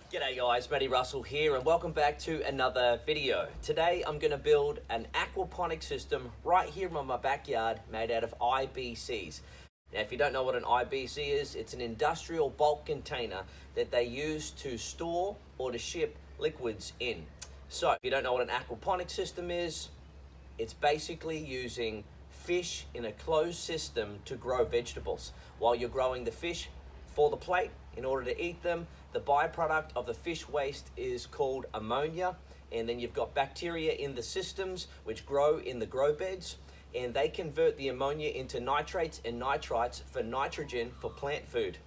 G'day guys, Matty Russell here and welcome back to another video. Today I'm going to build an aquaponics system right here in my backyard made out of IBCs. Now if you don't know what an IBC is, it's an industrial bulk container that they use to store or to ship liquids in. So if you don't know what an aquaponics system is, it's basically using fish in a closed system to grow vegetables. While you're growing the fish for the plate in order to eat them, the byproduct of the fish waste is called ammonia, and then you've got bacteria in the systems which grow in the grow beds, and they convert the ammonia into nitrates and nitrites for nitrogen for plant food.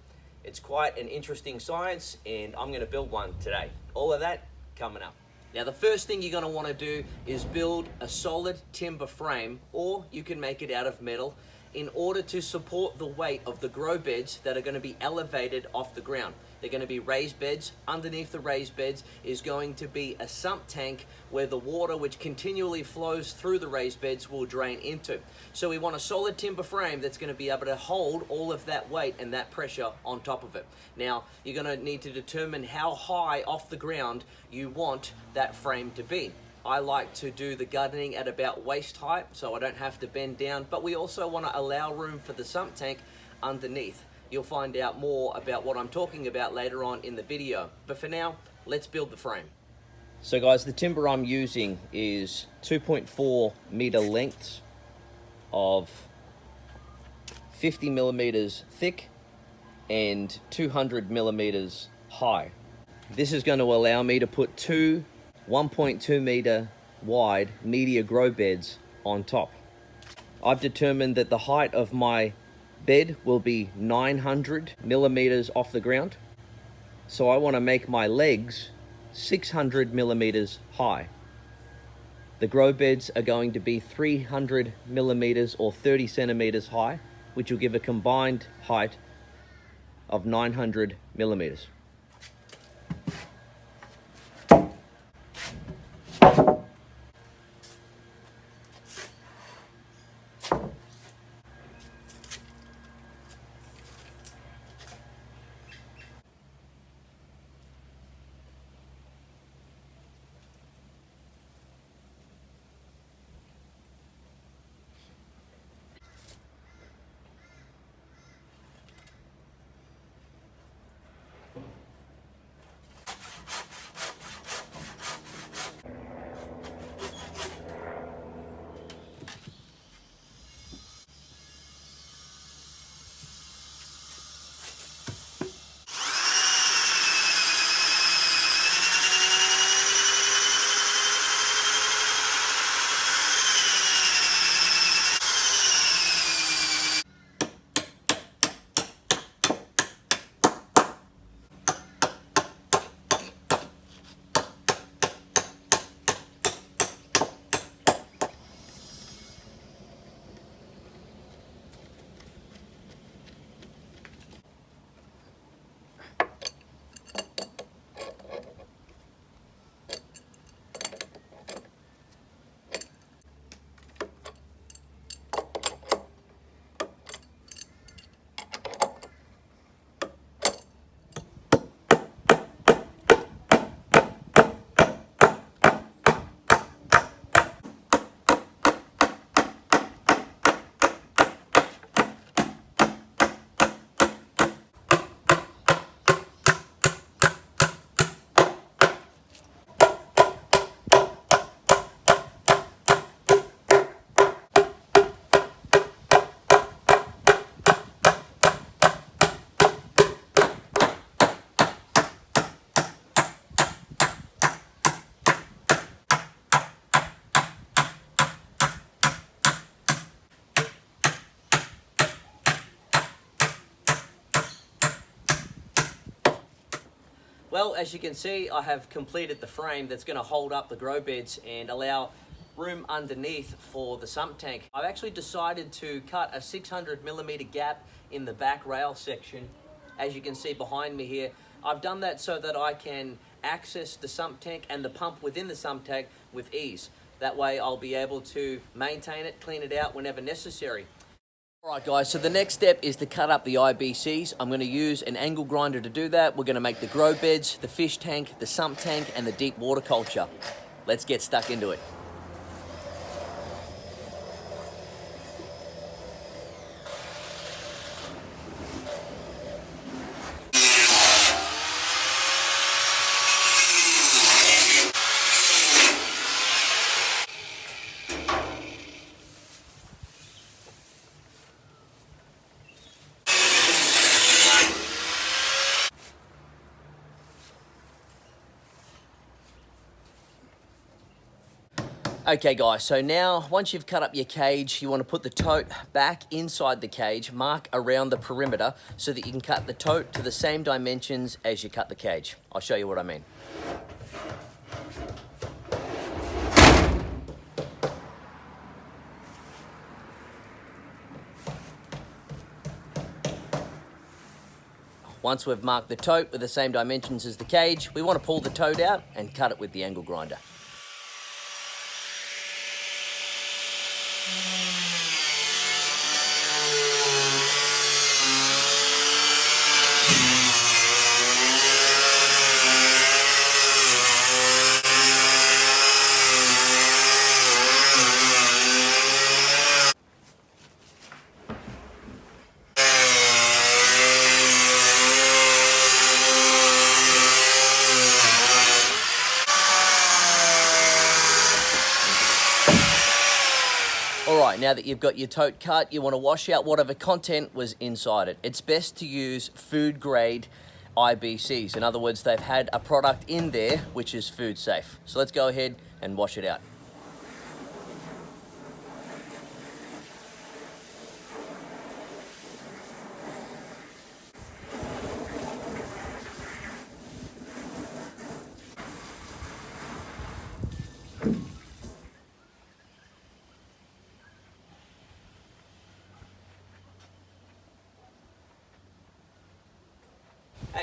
It's quite an interesting science, and I'm going to build one today. All of that coming up. Now the first thing you're going to want to do is build a solid timber frame, or you can make it out of metal, in order to support the weight of the grow beds that are going to be elevated off the ground. They're going to be raised beds. Underneath the raised beds is going to be a sump tank where the water which continually flows through the raised beds will drain into. So we want a solid timber frame that's going to be able to hold all of that weight and that pressure on top of it. Now you're going to need to determine how high off the ground you want that frame to be. I like to do the gardening at about waist height so I don't have to bend down, but we also want to allow room for the sump tank underneath. You'll find out more about what I'm talking about later on in the video. But for now, let's build the frame. So guys, the timber I'm using is 2.4 meter lengths of 50 millimeters thick and 200 millimeters high. This is going to allow me to put two 1.2 meter wide media grow beds on top. I've determined that the height of my bed will be 900 millimeters off the ground. So I want to make my legs 600 millimeters high. The grow beds are going to be 300 millimeters or 30 centimeters high, which will give a combined height of 900 millimeters. Well, as you can see, I have completed the frame that's going to hold up the grow beds and allow room underneath for the sump tank. I've actually decided to cut a 600 millimeter gap in the back rail section. As you can see behind me here, I've done that so that I can access the sump tank and the pump within the sump tank with ease. That way I'll be able to maintain it, clean it out whenever necessary. Alright guys, so the next step is to cut up the IBCs. I'm going to use an angle grinder to do that. We're going to make the grow beds, the fish tank, the sump tank and the deep water culture. Let's get stuck into it. Okay guys, so now once you've cut up your cage, you want to put the tote back inside the cage, mark around the perimeter so that you can cut the tote to the same dimensions as you cut the cage. I'll show you what I mean. Once we've marked the tote with the same dimensions as the cage, we want to pull the tote out and cut it with the angle grinder. Alright, now that you've got your tote cut, you want to wash out whatever content was inside it. It's best to use food grade IBCs. In other words, they've had a product in there which is food safe. So let's go ahead and wash it out.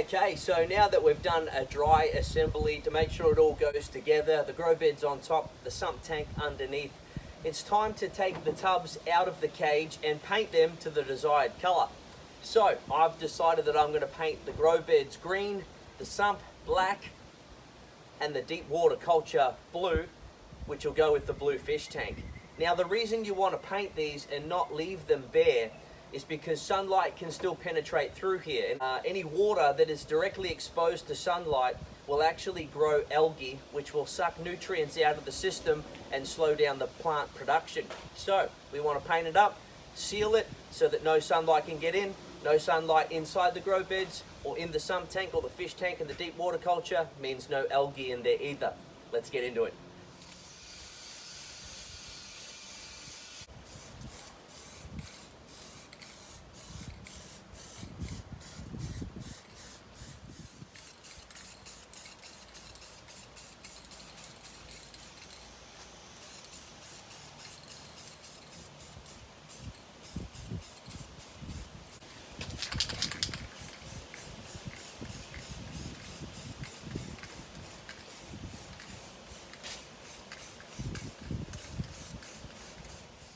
Okay, so now that we've done a dry assembly to make sure it all goes together, the grow bed's on top, the sump tank underneath, it's time to take the tubs out of the cage and paint them to the desired colour. So I've decided that I'm going to paint the grow beds green, the sump black, and the deep water culture blue, which will go with the blue fish tank. Now the reason you want to paint these and not leave them bare is because sunlight can still penetrate through here. Any water that is directly exposed to sunlight will actually grow algae, which will suck nutrients out of the system and slow down the plant production. So we want to paint it up, seal it so that no sunlight can get in, no sunlight inside the grow beds or in the sump tank or the fish tank and the deep water culture means no algae in there either. Let's get into it.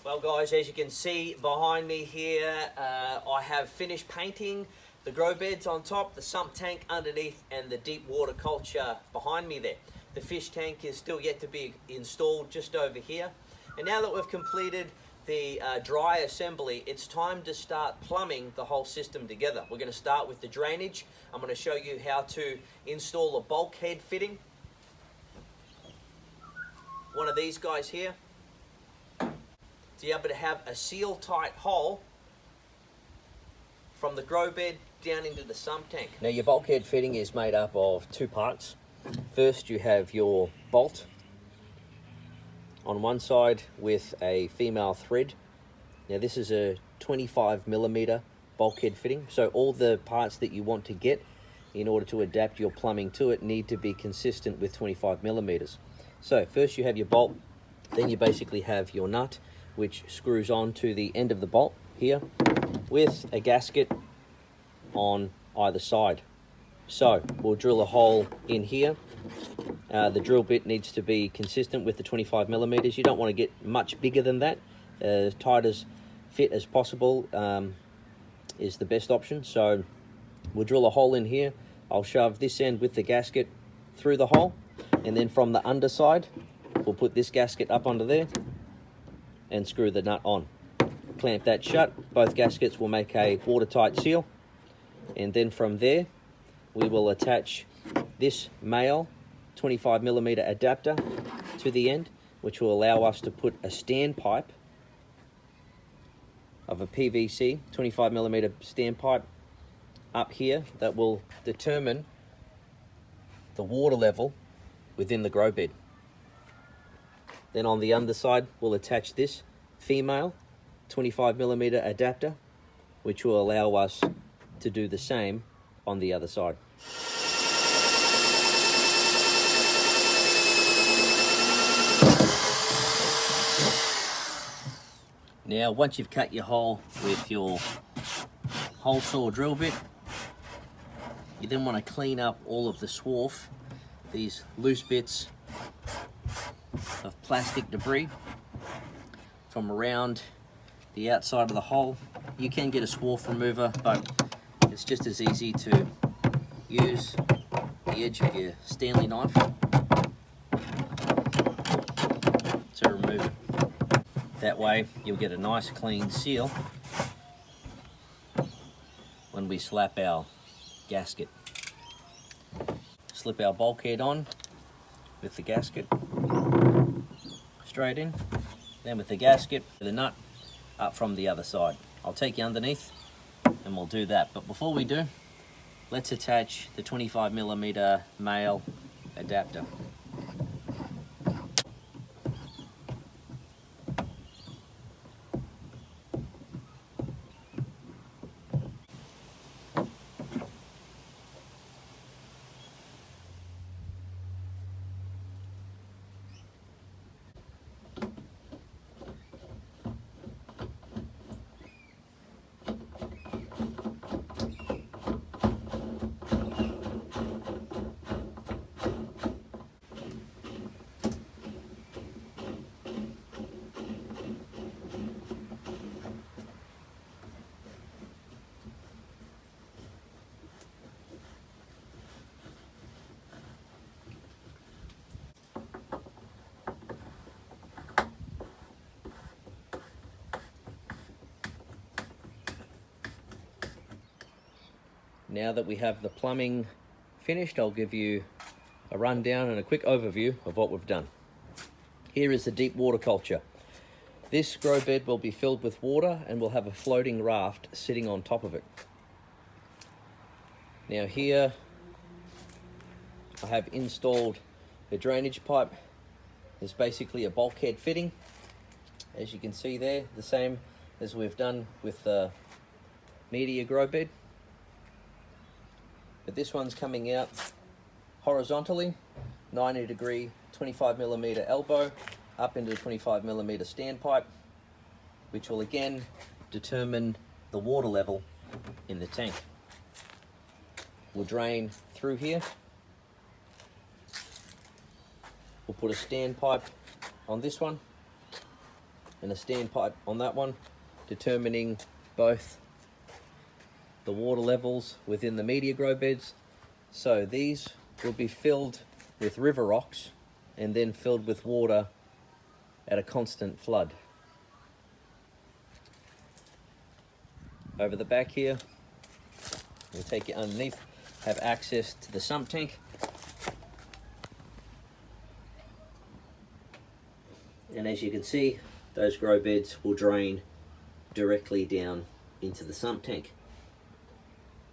Well guys, as you can see behind me here, I have finished painting the grow beds on top, the sump tank underneath and the deep water culture behind me there. The fish tank is still yet to be installed just over here. And now that we've completed the dry assembly, it's time to start plumbing the whole system together. We're going to start with the drainage. I'm going to show you how to install a bulkhead fitting. One of these guys here. To be able to have a seal tight hole from the grow bed down into the sump tank. Now your bulkhead fitting is made up of two parts. First you have your bolt on one side with a female thread. Now this is a 25mm bulkhead fitting, so all the parts that you want to get in order to adapt your plumbing to it need to be consistent with 25mm. So first you have your bolt, then you basically have your nut which screws on to the end of the bolt here with a gasket on either side. So we'll drill a hole in here. The drill bit needs to be consistent with the 25mm. You don't want to get much bigger than that. As tight as fit as possible is the best option. So we'll drill a hole in here. I'll shove this end with the gasket through the hole, and then from the underside we'll put this gasket up under there and screw the nut on. Clamp that shut. Both gaskets will make a watertight seal, and then from there we will attach this male 25mm adapter to the end, which will allow us to put a standpipe of a PVC 25mm standpipe up here that will determine the water level within the grow bed. Then on the underside we'll attach this female 25mm adapter, which will allow us to do the same on the other side. Now, once you've cut your hole with your hole saw drill bit, you then want to clean up all of the swarf, these loose bits of plastic debris from around the outside of the hole. You can get a swarf remover, but it's just as easy to use the edge of your Stanley knife to remove it. That way you'll get a nice clean seal when we slap our gasket. Slip our bulkhead on with the gasket straight in, then with the gasket, the nut up from the other side. I'll take you underneath and we'll do that. But before we do, let's attach the 25mm male adapter. Now that we have the plumbing finished, I'll give you a rundown and a quick overview of what we've done. Here is the deep water culture. This grow bed will be filled with water and will have a floating raft sitting on top of it. Now here I have installed a drainage pipe. It's basically a bulkhead fitting, as you can see there, the same as we've done with the media grow bed. But this one's coming out horizontally, 90-degree 25mm elbow up into the 25mm standpipe, which will again determine the water level in the tank. We'll drain through here. We'll put a standpipe on this one and a standpipe on that one, determining both the water levels within the media grow beds. So these will be filled with river rocks and then filled with water at a constant flood. Over the back here, we'll take it underneath, have access to the sump tank. And as you can see, those grow beds will drain directly down into the sump tank.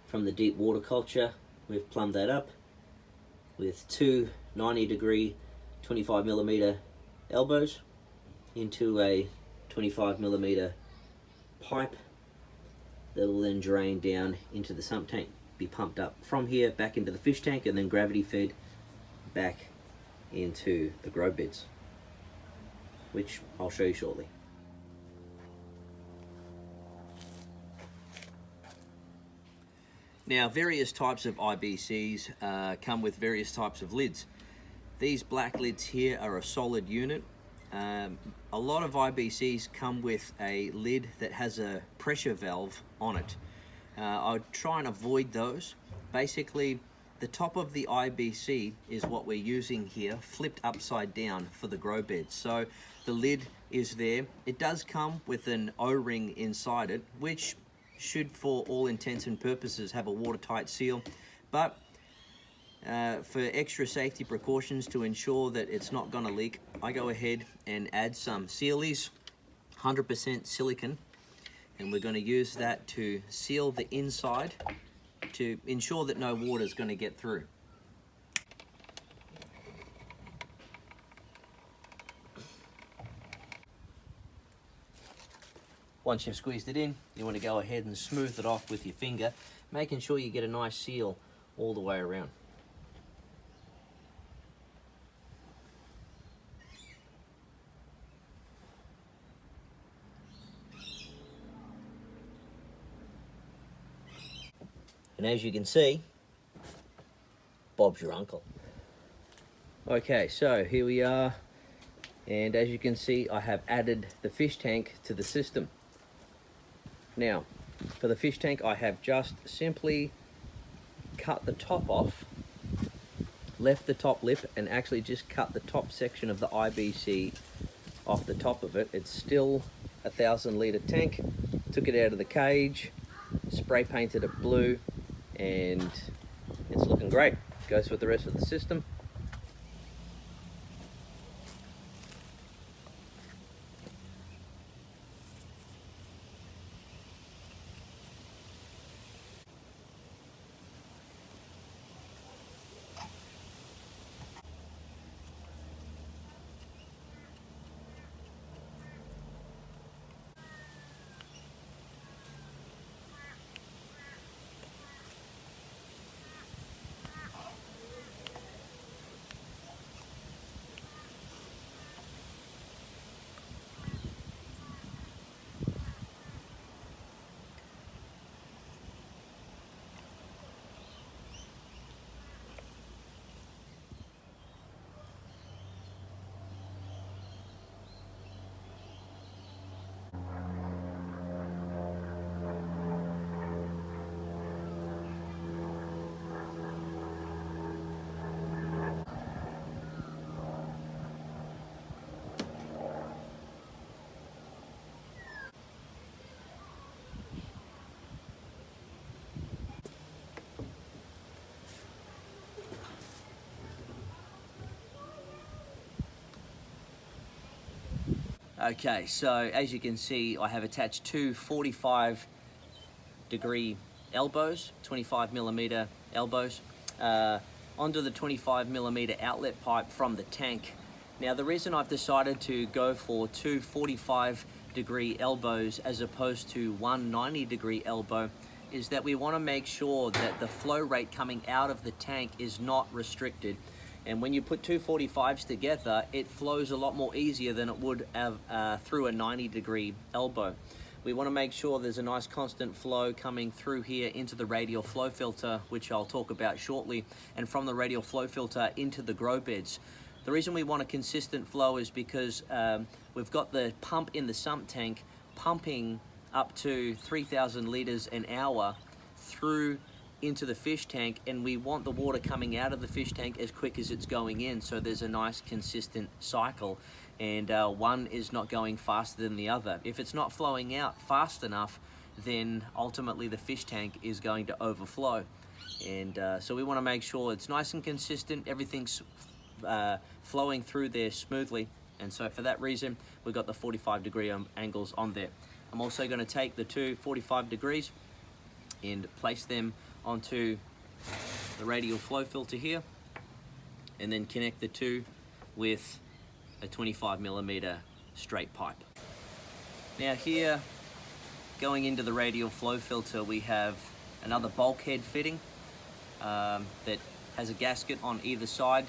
From the deep water culture, we've plumbed that up with two 90-degree 25mm elbows into a 25mm pipe that will then drain down into the sump tank, be pumped up from here back into the fish tank, and then gravity fed back into the grow beds, which I'll show you shortly. Now, various types of IBCs come with various types of lids. These black lids here are a solid unit. A lot of IBCs come with a lid that has a pressure valve on it. I would try and avoid those. Basically, the top of the IBC is what we're using here, flipped upside down for the grow bed. So the lid is there. It does come with an O-ring inside it, which should, for all intents and purposes, have a watertight seal. But for extra safety precautions to ensure that it's not going to leak, I go ahead and add some Sealy's 100% silicone, and we're going to use that to seal the inside to ensure that no water is going to get through. Once you've squeezed it in, you want to go ahead and smooth it off with your finger, making sure you get a nice seal all the way around. And as you can see, Bob's your uncle. Okay, so here we are, and as you can see, I have added the fish tank to the system. Now, for the fish tank, I have just simply cut the top off, left the top lip, and actually just cut the top section of the IBC off the top of it. It's still a 1,000-litre tank. Took it out of the cage, spray painted it blue, and it's looking great. Goes with the rest of the system. Okay, so as you can see, I have attached two 45-degree elbows, 25mm elbows, onto the 25mm outlet pipe from the tank. Now, the reason I've decided to go for two 45-degree elbows as opposed to one 90-degree elbow is that we want to make sure that the flow rate coming out of the tank is not restricted. And when you put two 45s together, it flows a lot more easier than it would have through a 90-degree elbow. We want to make sure there's a nice constant flow coming through here into the radial flow filter, which I'll talk about shortly, and from the radial flow filter into the grow beds. The reason we want a consistent flow is because we've got the pump in the sump tank pumping up to 3,000 litres an hour through into the fish tank, and we want the water coming out of the fish tank as quick as it's going in, so there's a nice consistent cycle, and one is not going faster than the other. If it's not flowing out fast enough, then ultimately the fish tank is going to overflow, and so we want to make sure it's nice and consistent, everything's flowing through there smoothly, and so for that reason we've got the 45-degree angles on there. I'm also going to take the two 45 degrees and place them onto the radial flow filter here, and then connect the two with a 25mm straight pipe. Now here, going into the radial flow filter, we have another bulkhead fitting that has a gasket on either side,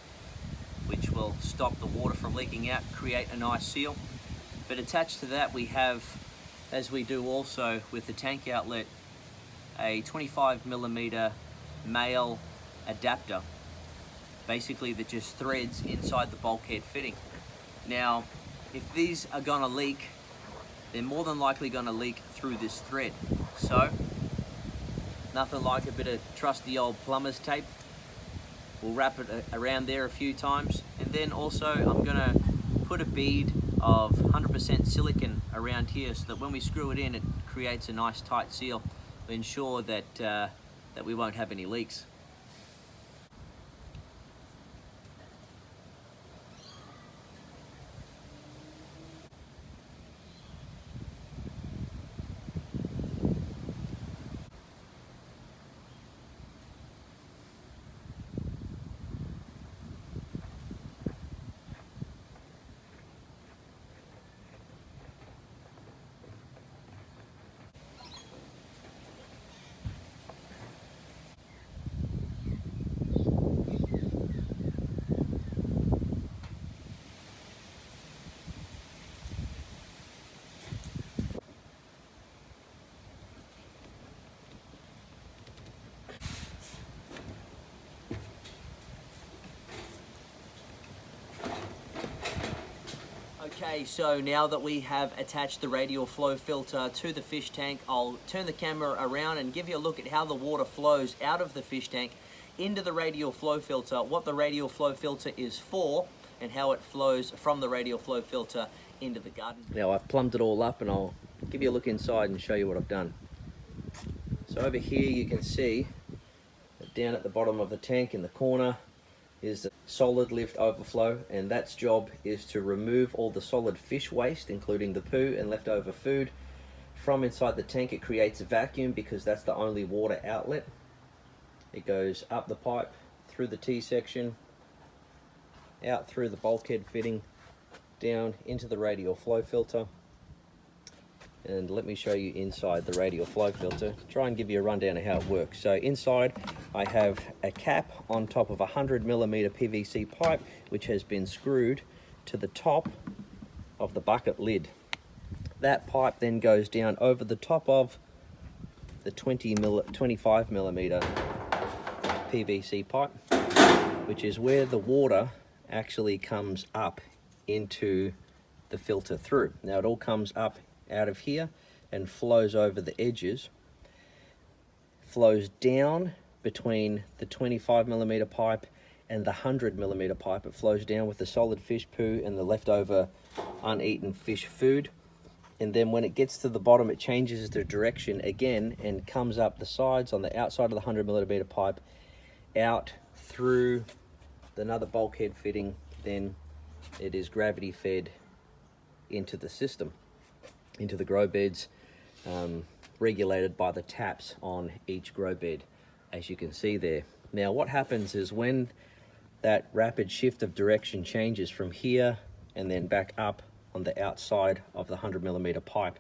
which will stop the water from leaking out, create a nice seal. But attached to that we have, as we do also with the tank outlet, a 25mm male adapter, basically, that just threads inside the bulkhead fitting. Now, if these are gonna leak, they're more than likely gonna leak through this thread. So, nothing like a bit of trusty old plumber's tape. We'll wrap it around there a few times, and then also I'm gonna put a bead of 100% silicone around here so that when we screw it in, it creates a nice tight seal to ensure that, that we won't have any leaks. Okay, so now that we have attached the radial flow filter to the fish tank, I'll turn the camera around and give you a look at how the water flows out of the fish tank into the radial flow filter, what the radial flow filter is for, and how it flows from the radial flow filter into the garden. Now I've plumbed it all up, and I'll give you a look inside and show you what I've done. So over here you can see that down at the bottom of the tank in the corner is the solid lift overflow, and that's job is to remove all the solid fish waste, including the poo and leftover food, from inside the tank. It creates a vacuum because that's the only water outlet. It goes up the pipe, through the T-section, out through the bulkhead fitting, down into the radial flow filter. And let me show you inside the radial flow filter, try and give you a rundown of how it works. So inside I have a cap on top of a 100mm PVC pipe, which has been screwed to the top of the bucket lid. That pipe then goes down over the top of the 25mm PVC pipe, which is where the water actually comes up into the filter through. Now it all comes up out of here and flows over the edges, flows down between the 25mm pipe and the 100mm pipe. It flows down with the solid fish poo and the leftover uneaten fish food, and then when it gets to the bottom it changes the direction again and comes up the sides on the outside of the 100mm pipe, out through another bulkhead fitting. Then it is gravity fed into the system, into the grow beds, regulated by the taps on each grow bed, as you can see there. Now what happens is when that rapid shift of direction changes from here and then back up on the outside of the 100mm pipe,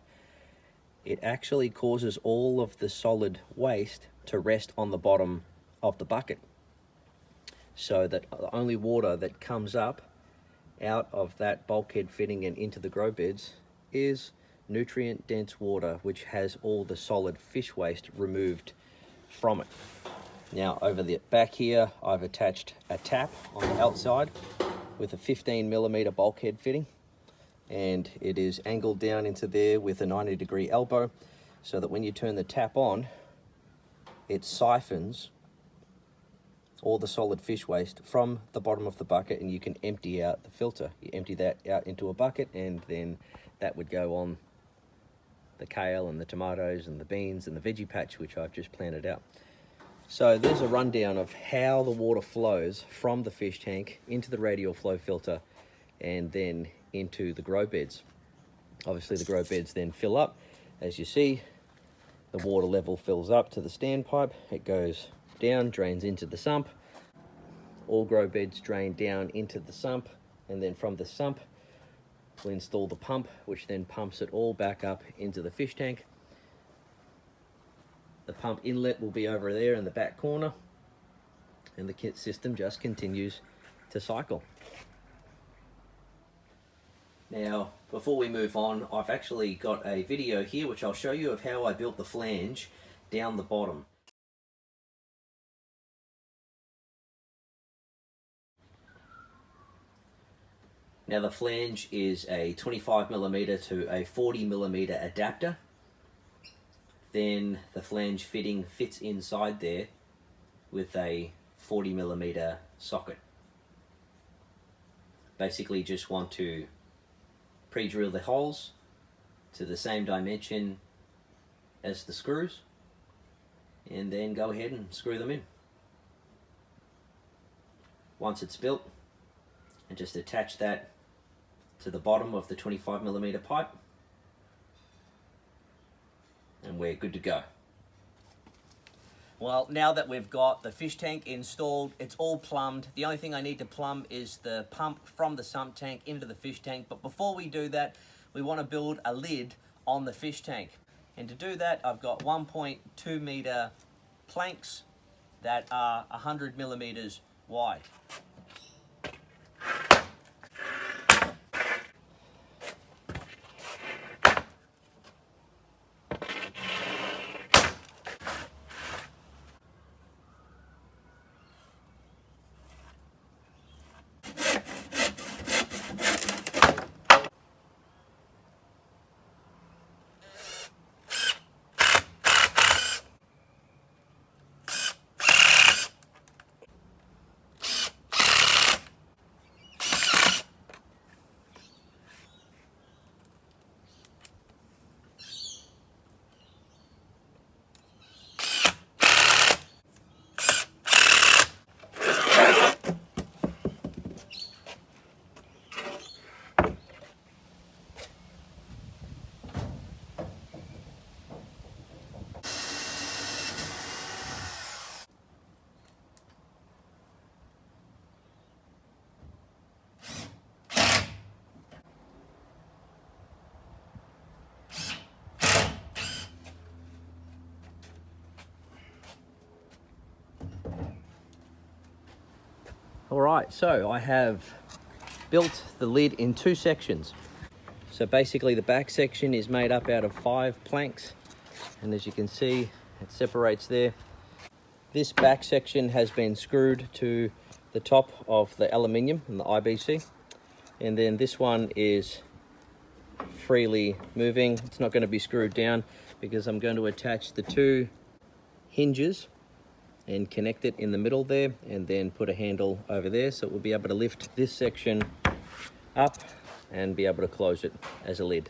it actually causes all of the solid waste to rest on the bottom of the bucket, so that the only water that comes up out of that bulkhead fitting and into the grow beds is nutrient dense water, which has all the solid fish waste removed from it. Now over the back here I've attached a tap on the outside with a 15mm bulkhead fitting, and it is angled down into there with a 90-degree elbow, so that when you turn the tap on, it siphons all the solid fish waste from the bottom of the bucket, and you can empty out the filter. You empty that out into a bucket, and then that would go on the kale and the tomatoes and the beans and the veggie patch, which I've just planted out. So there's a rundown of how the water flows from the fish tank into the radial flow filter and then into the grow beds. Obviously the grow beds then fill up. As you see, the water level fills up to the standpipe. It goes down, drains into the sump. All grow beds drain down into the sump, and then from the sump we'll install the pump, which then pumps it all back up into the fish tank. The pump inlet will be over there in the back corner, and the kit system just continues to cycle. Now, before we move on, I've actually got a video here which I'll show you of how I built the flange down the bottom. Now the flange is a 25mm to a 40mm adapter. Then the flange fitting fits inside there with a 40mm socket. Basically just want to pre-drill the holes to the same dimension as the screws and then go ahead and screw them in. Once it's built, and just attach that to the bottom of the 25mm pipe and we're good to go. Well, now that we've got the fish tank installed, it's all plumbed. The only thing I need to plumb is the pump from the sump tank into the fish tank. But before we do that, we want to build a lid on the fish tank. And to do that, I've got 1.2 meter planks that are 100mm wide. Alright, so I have built the lid in two sections. So basically the back section is made up out of 5 planks, and as you can see it separates there. This back section has been screwed to the top of the aluminium and the IBC, and then this one is freely moving. It's not going to be screwed down because I'm going to attach the 2 hinges and connect it in the middle there, and then put a handle over there so we'll be able to lift this section up and be able to close it as a lid.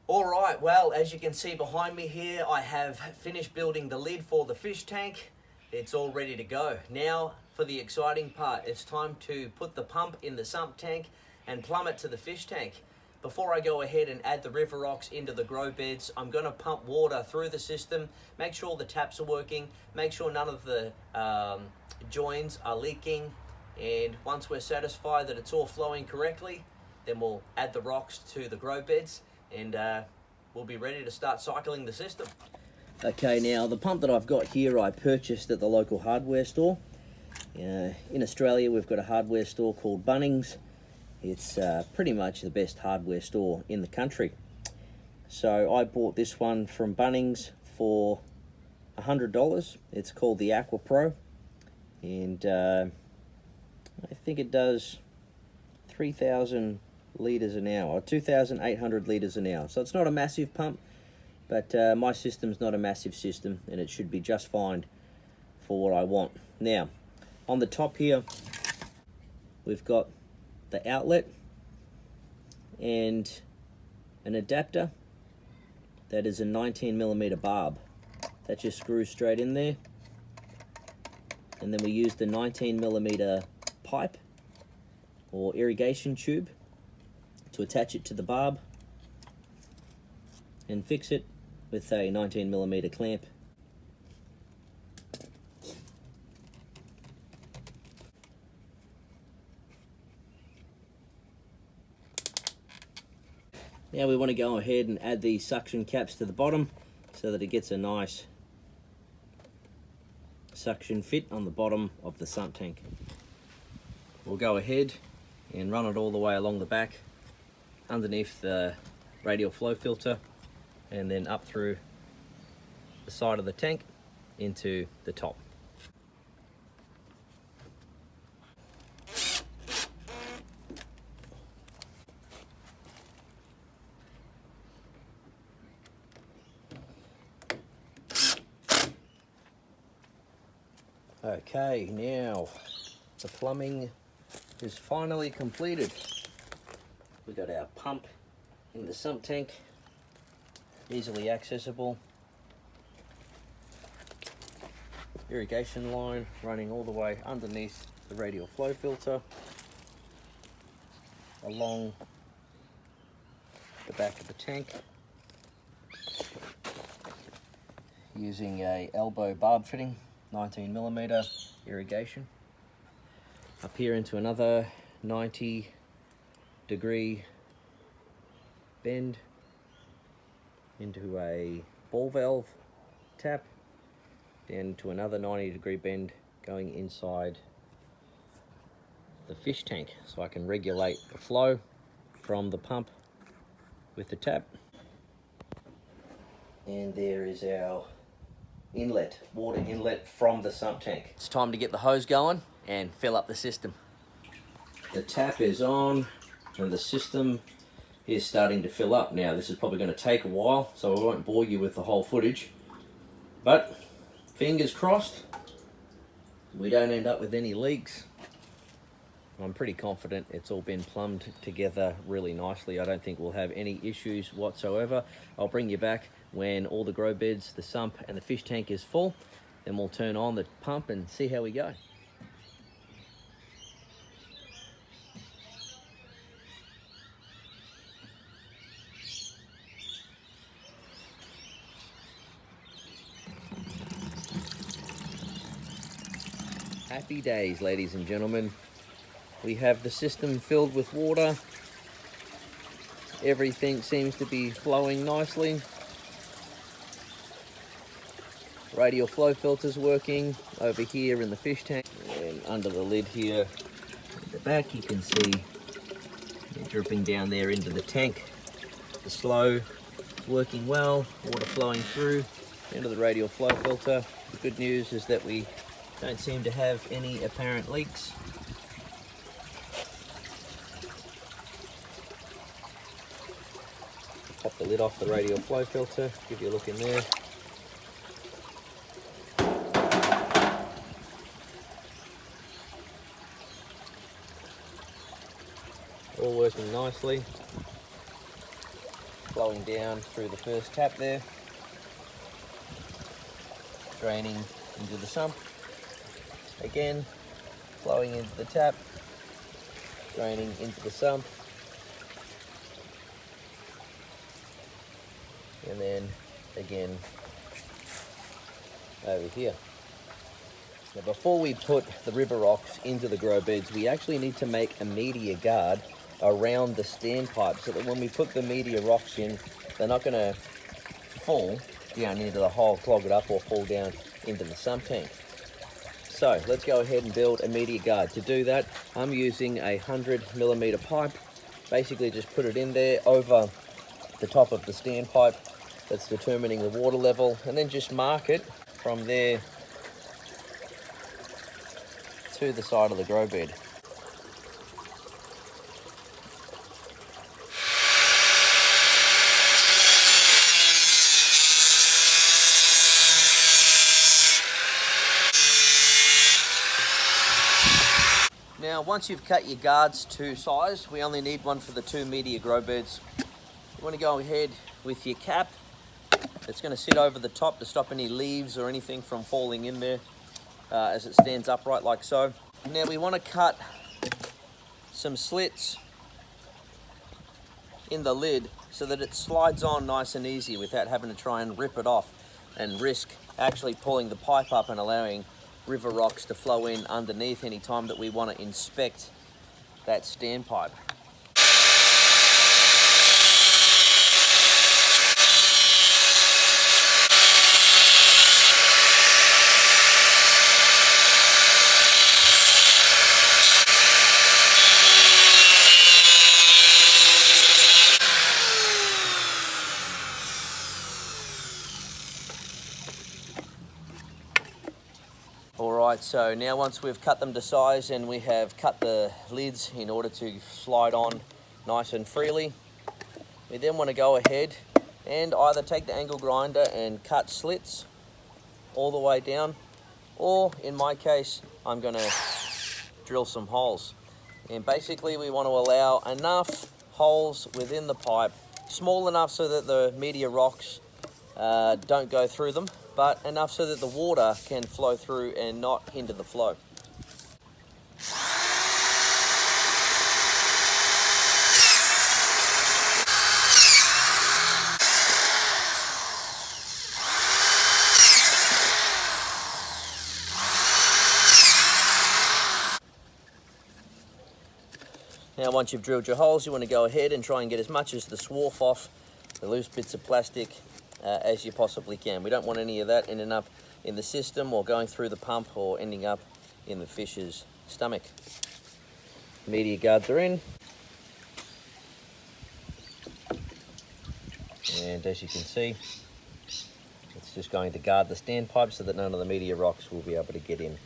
Alright, well, as you can see behind me here, I have finished building the lid for the fish tank. It's all ready to go. Now, for the exciting part, it's time to put the pump in the sump tank and plumb it to the fish tank. Before I go ahead and add the river rocks into the grow beds, I'm going to pump water through the system, make sure the taps are working, make sure none of the joins are leaking, and once we're satisfied that it's all flowing correctly, then we'll add the rocks to the grow beds and we'll be ready to start cycling the system. Okay, now the pump that I've got here I purchased at the local hardware store. In Australia we've got a hardware store called Bunnings. It's pretty much the best hardware store in the country. So I bought this one from Bunnings for $100. It's called the Aqua Pro, and I think it does 3,000 litres an hour, or 2,800 litres an hour. So it's not a massive pump, but my system's not a massive system, and it should be just fine for what I want. Now, on the top here, we've got the outlet and an adapter that is a 19mm barb. That just screws straight in there. And then we use the 19mm pipe or irrigation tube to attach it to the barb and fix it with a 19mm clamp. Now we want to go ahead and add these suction caps to the bottom so that it gets a nice suction fit on the bottom of the sump tank. We'll go ahead and run it all the way along the back, underneath the radial flow filter, and then up through the side of the tank into the top. Okay, now the plumbing is finally completed. We got our pump in the sump tank, easily accessible. Irrigation line running all the way underneath the radial flow filter, along the back of the tank, using a elbow barb fitting, 19mm irrigation. Up here into another 90-degree bend into a ball valve tap, then to another 90-degree bend going inside the fish tank, so I can regulate the flow from the pump with the tap. And there is our inlet, water inlet from the sump tank. It's time to get the hose going and fill up the system. The tap is on and the system is starting to fill up. Now this is probably going to take a while, so I won't bore you with the whole footage, but fingers crossed we don't end up with any leaks. I'm pretty confident it's all been plumbed together really nicely. I don't think we'll have any issues whatsoever. I'll bring you back when all the grow beds, the sump and the fish tank is full. Then we'll turn on the pump and see how we go. Happy days, ladies and gentlemen. We have the system filled with water. Everything seems to be flowing nicely. Radial flow filter's working over here in the fish tank, and under the lid here at the back you can see it dripping down there into the tank. The slow working well, water flowing through into the radial flow filter. The good news is that we don't seem to have any apparent leaks. Pop the lid off the radial flow filter, give you a look in there. All working nicely. Flowing down through the first tap there. Draining into the sump. Again, flowing into the tap. Draining into the sump. And then again over here. Now before we put the river rocks into the grow beds, we actually need to make a media guard around the standpipe so that when we put the media rocks in, they're not going to fall down into the hole, clog it up, or fall down into the sump tank. So let's go ahead and build a media guard. To do that, I'm using a 100mm pipe. Basically just put it in there over the top of the standpipe that's determining the water level, and then just mark it from there to the side of the grow bed. Now once you've cut your guards to size, we only need one for the 2 media grow beds. You want to go ahead with your cap. It's going to sit over the top to stop any leaves or anything from falling in there as it stands upright like so. Now we want to cut some slits in the lid so that it slides on nice and easy without having to try and rip it off and risk actually pulling the pipe up and allowing river rocks to flow in underneath any time that we want to inspect that standpipe. Right, so now once we've cut them to size and we have cut the lids in order to slide on nice and freely, we then want to go ahead and either take the angle grinder and cut slits all the way down, or in my case, I'm going to drill some holes. And basically we want to allow enough holes within the pipe, small enough so that the media rocks don't go through them, but enough so that the water can flow through and not hinder the flow. Now once you've drilled your holes, you want to go ahead and try and get as much as the swarf off, the loose bits of plastic, as you possibly can. We don't want any of that ending up in the system or going through the pump or ending up in the fish's stomach. Media guards are in. And as you can see, it's just going to guard the standpipe so that none of the media rocks will be able to get in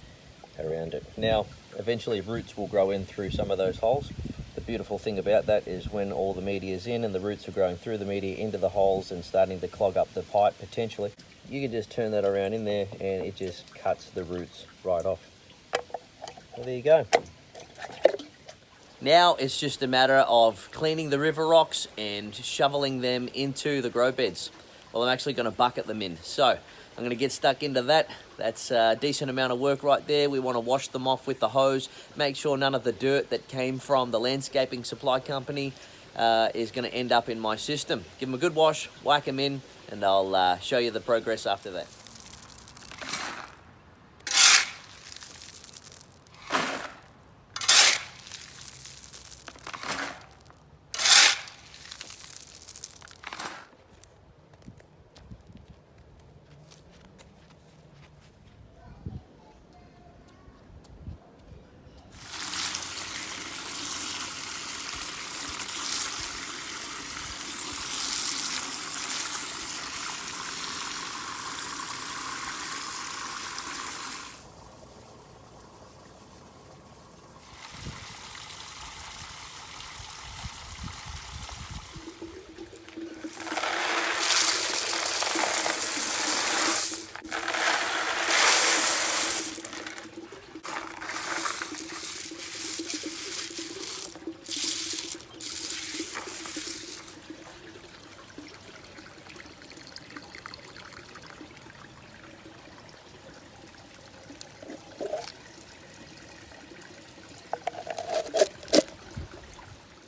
around it. Now, eventually roots will grow in through some of those holes. The beautiful thing about that is when all the media is in and the roots are growing through the media into the holes and starting to clog up the pipe potentially, you can just turn that around in there and it just cuts the roots right off. So there you go. Now it's just a matter of cleaning the river rocks and shoveling them into the grow beds. Well, I'm actually going to bucket them in. So I'm going to get stuck into that. That's a decent amount of work right there. We want to wash them off with the hose, make sure none of the dirt that came from the landscaping supply company is going to end up in my system. Give them a good wash, whack them in, and I'll show you the progress after that.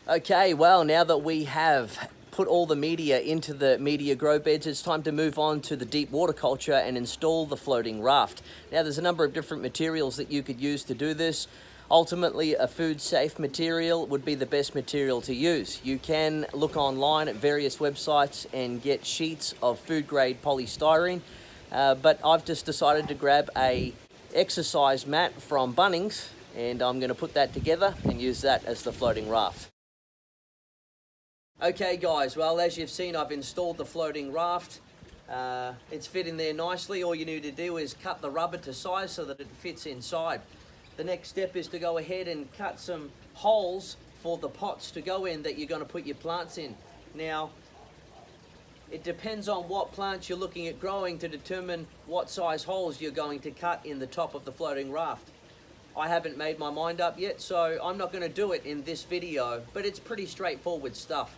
Okay, well, now that we have put all the media into the media grow beds, it's time to move on to the deep water culture and install the floating raft. Now, there's a number of different materials that you could use to do this. Ultimately, a food-safe material would be the best material to use. You can look online at various websites and get sheets of food-grade polystyrene, but I've just decided to grab a exercise mat from Bunnings, and I'm going to put that together and use that as the floating raft. Okay guys, well, as you've seen, I've installed the floating raft. It's fit in there nicely. All you need to do is cut the rubber to size so that it fits inside. The next step is to go ahead and cut some holes for the pots to go in that you're going to put your plants in. Now, it depends on what plants you're looking at growing to determine what size holes you're going to cut in the top of the floating raft. I haven't made my mind up yet, so I'm not going to do it in this video, but it's pretty straightforward stuff.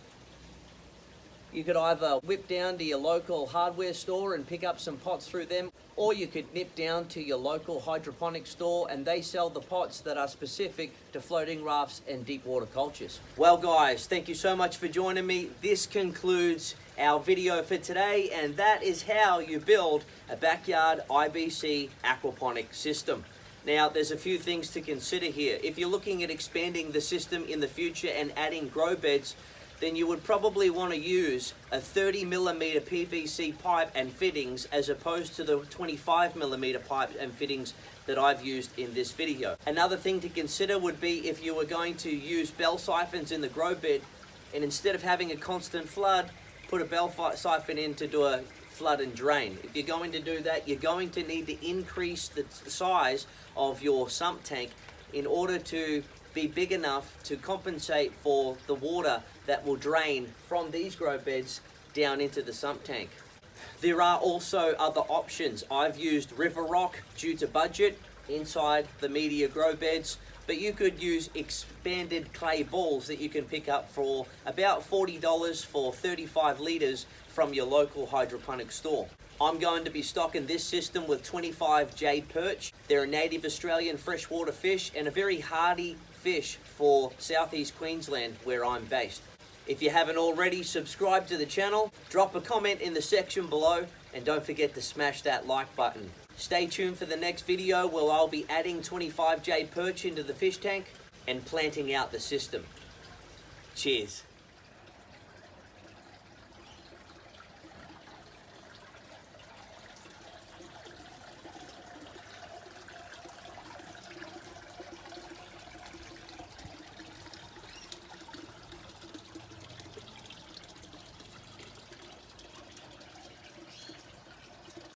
You could either whip down to your local hardware store and pick up some pots through them, or you could nip down to your local hydroponic store and they sell the pots that are specific to floating rafts and deep water cultures. Well guys, thank you so much for joining me. This concludes our video for today, and that is how you build a backyard IBC aquaponic system. Now, there's a few things to consider here. If you're looking at expanding the system in the future and adding grow beds, then you would probably want to use a 30mm PVC pipe and fittings as opposed to the 25mm pipe and fittings that I've used in this video. Another thing to consider would be if you were going to use bell siphons in the grow bed, and instead of having a constant flood, put a bell siphon in to do a flood and drain. If you're going to do that, you're going to need to increase the size of your sump tank in order to be big enough to compensate for the water that will drain from these grow beds down into the sump tank. There are also other options. I've used river rock due to budget inside the media grow beds, but you could use expanded clay balls that you can pick up for about $40 for 35 litres from your local hydroponic store. I'm going to be stocking this system with 25 jade perch. They're a native Australian freshwater fish and a very hardy fish for southeast Queensland where I'm based. If you haven't already, subscribe to the channel, drop a comment in the section below, and don't forget to smash that like button. Stay tuned for the next video where I'll be adding 25 jade perch into the fish tank and planting out the system. Cheers.